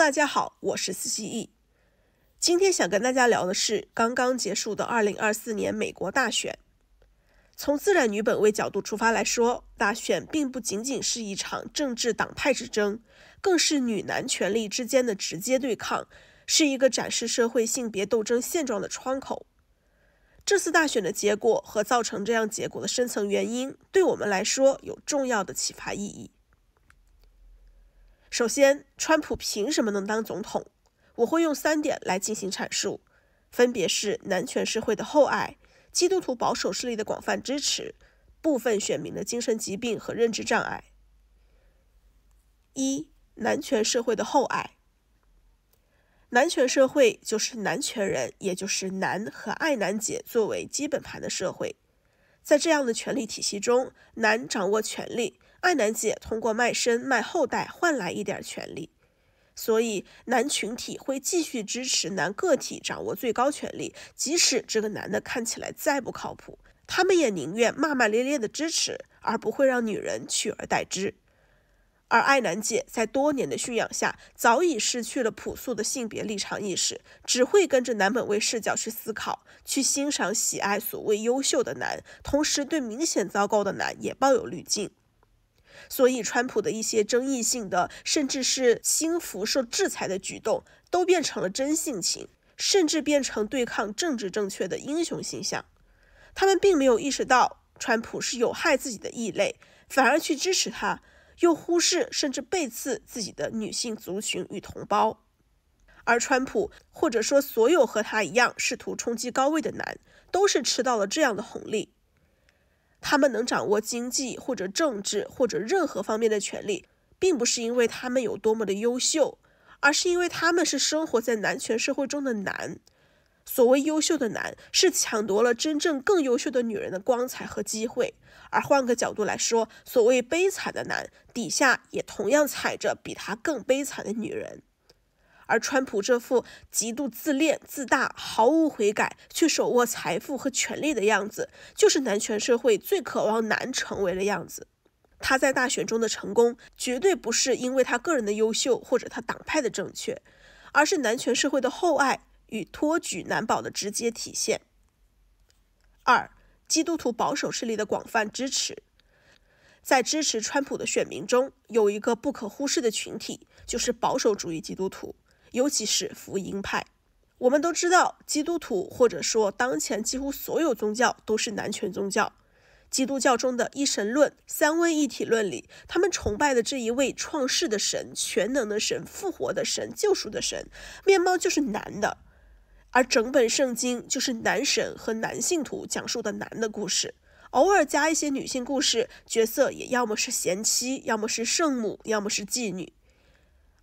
大家好，我是司机毅。今天想跟大家聊的是刚刚结束的2024年美国大选。从自然女本位角度出发来说，大选并不仅仅是一场政治党派之争，更是女男权力之间的直接对抗，是一个展示社会性别斗争现状的窗口。这次大选的结果和造成这样结果的深层原因，对我们来说有重要的启发意义。首先，川普凭什么能当总统？我会用3点来进行阐述，分别是男权社会的厚爱、基督徒保守势力的广泛支持、部分选民的精神疾病和认知障碍。1. 男权社会的厚爱。男权社会就是男权人，也就是男和爱男姐作为基本盘的社会。在这样的权力体系中，男掌握权力，爱男姐通过卖身卖后代换来一点权利。所以男群体会继续支持男个体掌握最高权力，即使这个男的看起来再不靠谱，他们也宁愿骂骂咧咧的支持，而不会让女人取而代之。而爱男姐在多年的驯养下，早已失去了朴素的性别立场意识，只会跟着男本位视角去思考，去欣赏喜爱所谓优秀的男，同时对明显糟糕的男也抱有滤镜。所以川普的一些争议性的，甚至是轻浮受制裁的举动，都变成了真性情，甚至变成对抗政治正确的英雄形象。他们并没有意识到川普是有害自己的异类，反而去支持他，又忽视甚至背刺自己的女性族群与同胞。而川普，或者说所有和他一样试图冲击高位的男，都是吃到了这样的红利。他们能掌握经济或者政治或者任何方面的权利，并不是因为他们有多么的优秀，而是因为他们是生活在男权社会中的男。所谓优秀的男，是抢夺了真正更优秀的女人的光彩和机会。而换个角度来说，所谓悲惨的男，底下也同样踩着比他更悲惨的女人。而川普这副极度自恋、自大、毫无悔改，却手握财富和权力的样子，就是男权社会最渴望男成为的样子。他在大选中的成功，绝对不是因为他个人的优秀或者他党派的正确，而是男权社会的厚爱与托举男宝的直接体现。2. 基督徒保守势力的广泛支持。在支持川普的选民中，有一个不可忽视的群体，就是保守主义基督徒，尤其是福音派。我们都知道，基督徒或者说当前几乎所有宗教都是男权宗教。基督教中的一神论、三位一体论里，他们崇拜的这一位创世的神、全能的神、复活的神、救赎的神，面貌就是男的。而整本圣经就是男神和男信徒讲述的男的故事，偶尔加一些女性故事，角色也要么是贤妻，要么是圣母，要么是妓女。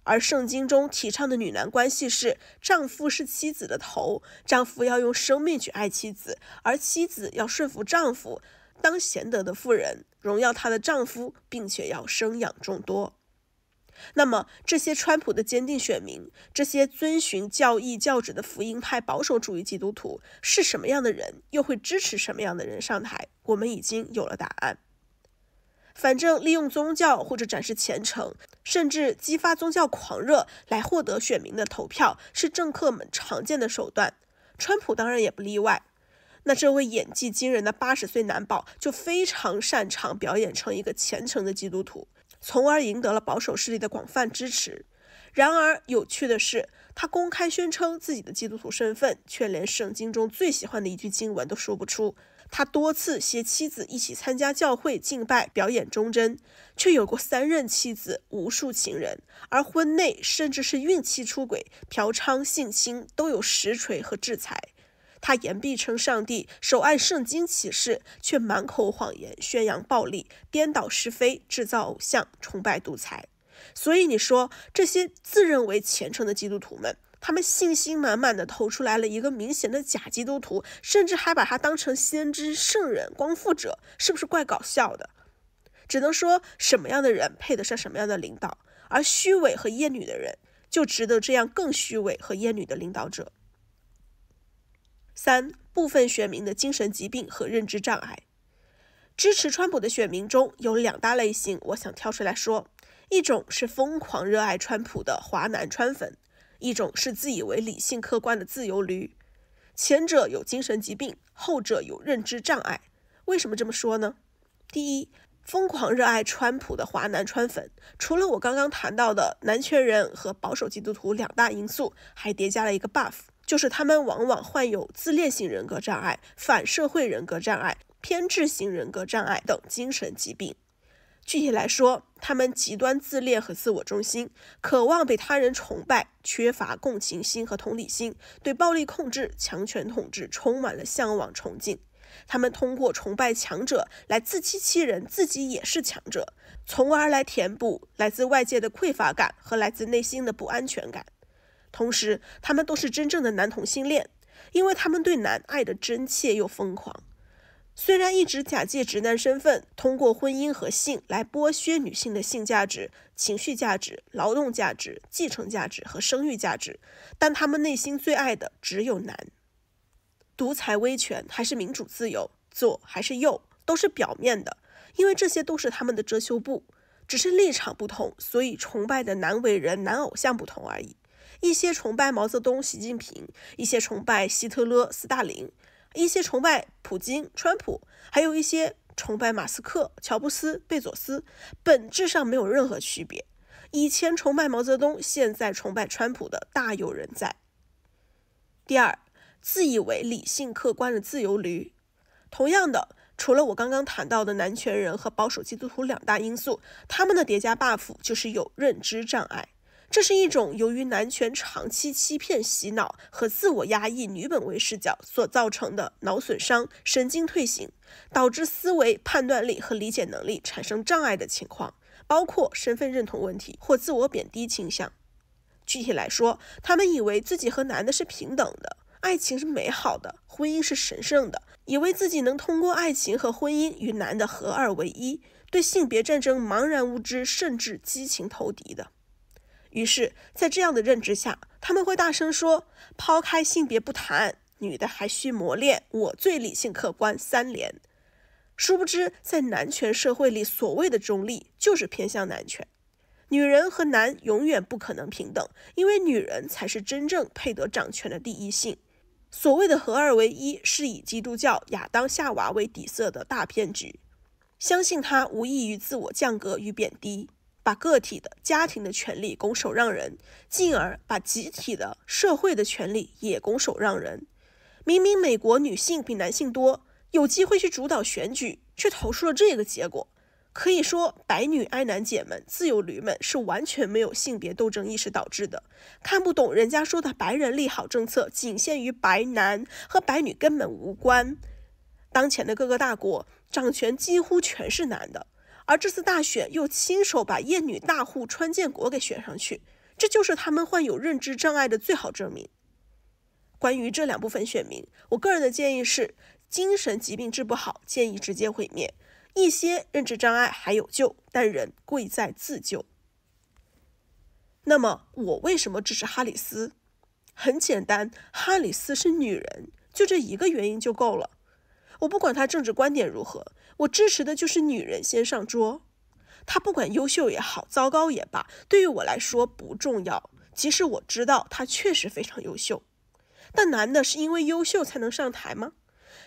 而圣经中提倡的女男关系是，丈夫是妻子的头，丈夫要用生命去爱妻子，而妻子要顺服丈夫，当贤德的妇人，荣耀她的丈夫，并且要生养众多。那么这些川普的坚定选民，这些遵循教义教旨的福音派保守主义基督徒是什么样的人，又会支持什么样的人上台？我们已经有了答案。反正利用宗教或者展示虔诚，甚至激发宗教狂热来获得选民的投票，是政客们常见的手段。川普当然也不例外。那这位演技惊人的80岁男宝就非常擅长表演成一个虔诚的基督徒，从而赢得了保守势力的广泛支持。然而有趣的是，他公开宣称自己的基督徒身份，却连圣经中最喜欢的一句经文都说不出。他多次携妻子一起参加教会敬拜表演忠贞，却有过3任妻子，无数情人，而婚内甚至是孕期出轨、嫖娼、性侵都有实锤和制裁。他言必称上帝，手按圣经启示，却满口谎言，宣扬暴力，颠倒是非，制造偶像，崇拜独裁。所以你说，这些自认为虔诚的基督徒们，他们信心满满的投出来了一个明显的假基督徒，甚至还把他当成先知、圣人、光复者，是不是怪搞笑的？只能说，什么样的人配得上什么样的领导，而虚伪和厌女的人就值得这样更虚伪和厌女的领导者。3. 部分选民的精神疾病和认知障碍。支持川普的选民中有2大类型，我想挑出来说。一种是疯狂热爱川普的华南川粉，一种是自以为理性客观的自由驴。前者有精神疾病，后者有认知障碍。为什么这么说呢？第一，疯狂热爱川普的华南川粉，除了我刚刚谈到的男权人和保守基督徒两大因素，还叠加了一个 buff， 就是他们往往患有自恋型人格障碍、反社会人格障碍、偏执型人格障碍等精神疾病。具体来说，他们极端自恋和自我中心，渴望被他人崇拜，缺乏共情心和同理心，对暴力控制、强权统治充满了向往崇敬。他们通过崇拜强者来自欺欺人，自己也是强者，从而来填补来自外界的匮乏感和来自内心的不安全感。同时，他们都是真正的男同性恋，因为他们对男爱的真切又疯狂。虽然一直假借直男身份，通过婚姻和性来剥削女性的性价值、情绪价值、劳动价值、继承价值和生育价值，但他们内心最爱的只有男。独裁威权还是民主自由，左还是右，都是表面的，因为这些都是他们的遮羞布，只是立场不同，所以崇拜的男伟人、男偶像不同而已。一些崇拜毛泽东、习近平，一些崇拜希特勒、斯大林，一些崇拜普京、川普，还有一些崇拜马斯克、乔布斯、贝佐斯，本质上没有任何区别。以前崇拜毛泽东，现在崇拜川普的大有人在。第二，自以为理性客观的自由驴。同样的，除了我刚刚谈到的男权人和保守基督徒两大因素，他们的叠加 buff 就是有认知障碍。这是一种由于男权长期欺骗、洗脑和自我压抑女本位视角所造成的脑损伤、神经退行，导致思维、判断力和理解能力产生障碍的情况，包括身份认同问题或自我贬低倾向。具体来说，他们以为自己和男的是平等的，爱情是美好的，婚姻是神圣的，以为自己能通过爱情和婚姻与男的合二为一，对性别战争茫然无知，甚至激情投敌的。于是，在这样的认知下，他们会大声说，抛开性别不谈，女的还需磨练，我最理性客观3连。殊不知，在男权社会里，所谓的中立就是偏向男权。女人和男永远不可能平等，因为女人才是真正配得掌权的第一性。所谓的合二为一，是以基督教亚当夏娃为底色的大骗局，相信它无异于自我降格与贬低，把个体的、家庭的权利拱手让人，进而把集体的、社会的权利也拱手让人。明明美国女性比男性多，有机会去主导选举，却投出了这个结果。可以说，白女爱男姐们、自由驴们是完全没有性别斗争意识导致的，看不懂人家说的白人利好政策仅限于白男，和白女根本无关。当前的各个大国掌权几乎全是男的，而这次大选又亲手把厌女大户川建国给选上去，这就是他们患有认知障碍的最好证明。关于这两部分选民，我个人的建议是，精神疾病治不好，建议直接毁灭。一些认知障碍还有救，但人贵在自救。那么我为什么支持哈里斯？很简单，哈里斯是女人，就这一个原因就够了。我不管她政治观点如何，我支持的就是女人先上桌。她不管优秀也好，糟糕也罢，对于我来说不重要。即使我知道她确实非常优秀，但男的是因为优秀才能上台吗？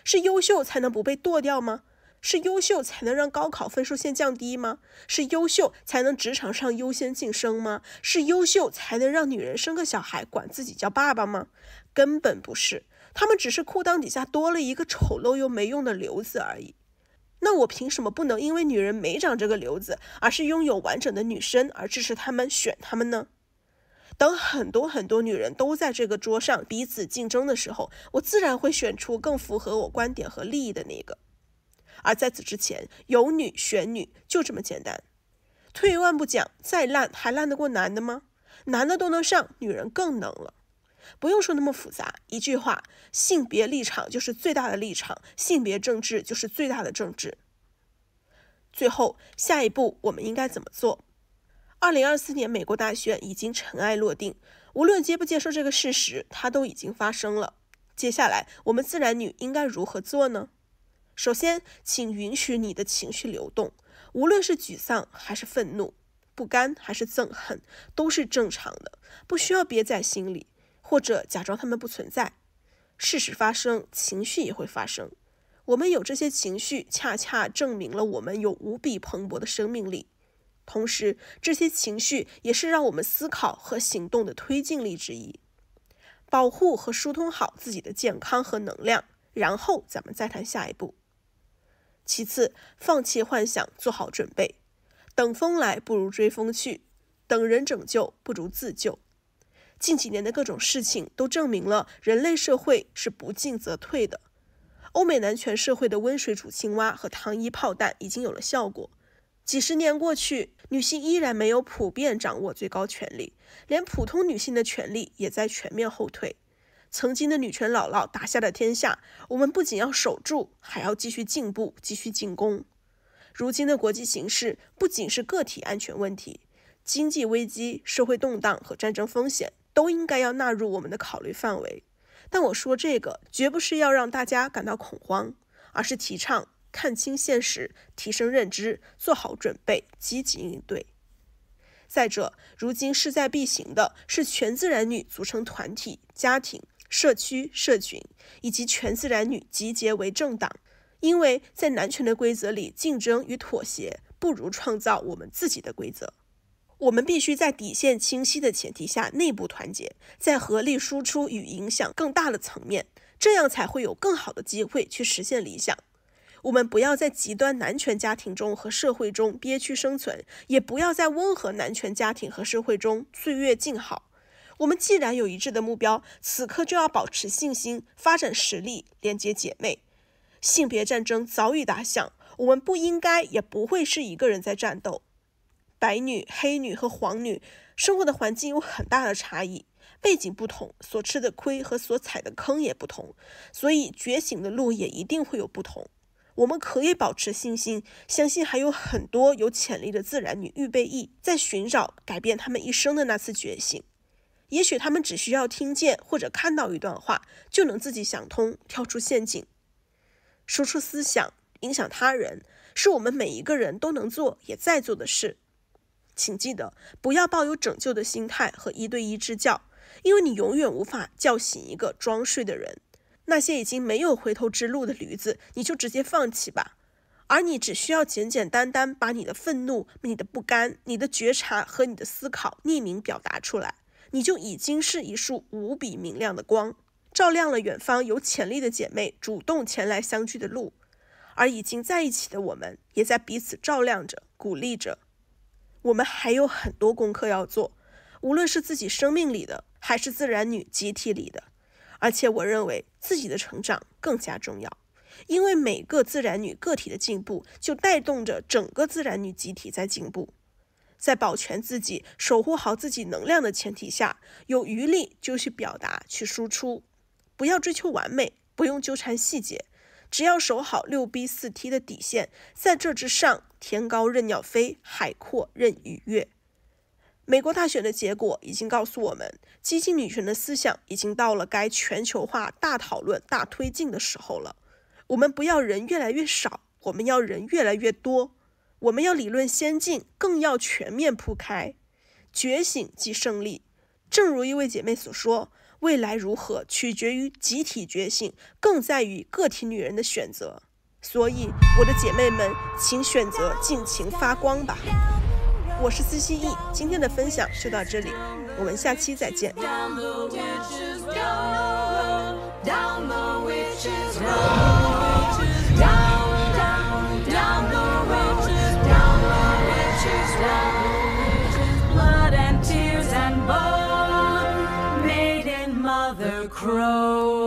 是优秀才能不被剁掉吗？是优秀才能让高考分数线降低吗？是优秀才能职场上优先晋升吗？是优秀才能让女人生个小孩管自己叫爸爸吗？根本不是，他们只是裤裆底下多了一个丑陋又没用的瘤子而已。那我凭什么不能因为女人没长这个瘤子，而是拥有完整的女身而支持他们选他们呢？等很多女人都在这个桌上彼此竞争的时候，我自然会选出更符合我观点和利益的那个。而在此之前，有女选女，就这么简单。退一万步讲，再烂还烂得过男的吗？男的都能上，女人更能了。不用说那么复杂，一句话，性别立场就是最大的立场，性别政治就是最大的政治。最后，下一步我们应该怎么做？2024年美国大选已经尘埃落定，无论接不接受这个事实，它都已经发生了。接下来，我们自然女应该如何做呢？首先，请允许你的情绪流动，无论是沮丧还是愤怒，不甘还是憎恨，都是正常的，不需要憋在心里，或者假装它们不存在。事实发生，情绪也会发生。我们有这些情绪，恰恰证明了我们有无比蓬勃的生命力。同时，这些情绪也是让我们思考和行动的推进力之一。保护和疏通好自己的健康和能量，然后咱们再谈下一步。其次，放弃幻想，做好准备。等风来不如追风去，等人拯救不如自救。近几年的各种事情都证明了人类社会是不进则退的。欧美男权社会的温水煮青蛙和糖衣炮弹已经有了效果。几十年过去，女性依然没有普遍掌握最高权力，连普通女性的权利也在全面后退。曾经的女权姥姥打下的天下，我们不仅要守住，还要继续进步，继续进攻。如今的国际形势不仅是个体安全问题，经济危机、社会动荡和战争风险都应该要纳入我们的考虑范围。但我说这个绝不是要让大家感到恐慌，而是提倡看清现实，提升认知，做好准备，积极应对。再者，如今势在必行的是全自然女组成团体、家庭、社区、社群，以及全自然女集结为政党。因为在男权的规则里，竞争与妥协不如创造我们自己的规则。我们必须在底线清晰的前提下内部团结，在合力输出与影响更大的层面，这样才会有更好的机会去实现理想。我们不要在极端男权家庭中和社会中憋屈生存，也不要在温和男权家庭和社会中岁月静好。我们既然有一致的目标，此刻就要保持信心，发展实力，连接姐妹。性别战争早已打响，我们不应该也不会是一个人在战斗。白女、黑女和黄女生活的环境有很大的差异，背景不同，所吃的亏和所踩的坑也不同，所以觉醒的路也一定会有不同。我们可以保持信心，相信还有很多有潜力的自然女预备役在寻找改变他们一生的那次觉醒。也许他们只需要听见或者看到一段话，就能自己想通，跳出陷阱。输出思想，影响他人，是我们每一个人都能做也在做的事。请记得，不要抱有拯救的心态和一对一支教，因为你永远无法叫醒一个装睡的人。那些已经没有回头之路的驴子，你就直接放弃吧。而你只需要简简单单把你的愤怒、你的不甘、你的觉察和你的思考匿名表达出来，你就已经是一束无比明亮的光，照亮了远方有潜力的姐妹主动前来相聚的路。而已经在一起的我们，也在彼此照亮着，鼓励着。我们还有很多功课要做，无论是自己生命里的，还是自然女集体里的。而且我认为自己的成长更加重要，因为每个自然女个体的进步，就带动着整个自然女集体在进步。在保全自己、守护好自己能量的前提下，有余力就去表达、去输出。不要追求完美，不用纠缠细节，只要守好6B4T 的底线，在这之上，天高任鸟飞，海阔任鱼跃。美国大选的结果已经告诉我们，激进女权的思想已经到了该全球化大讨论、大推进的时候了。我们不要人越来越少，我们要人越来越多。我们要理论先进，更要全面铺开。觉醒即胜利。正如一位姐妹所说，未来如何取决于集体觉醒，更在于个体女人的选择。所以，我的姐妹们，请选择尽情发光吧。我是思希艺，今天的分享就到这里，我们下期再见。Crow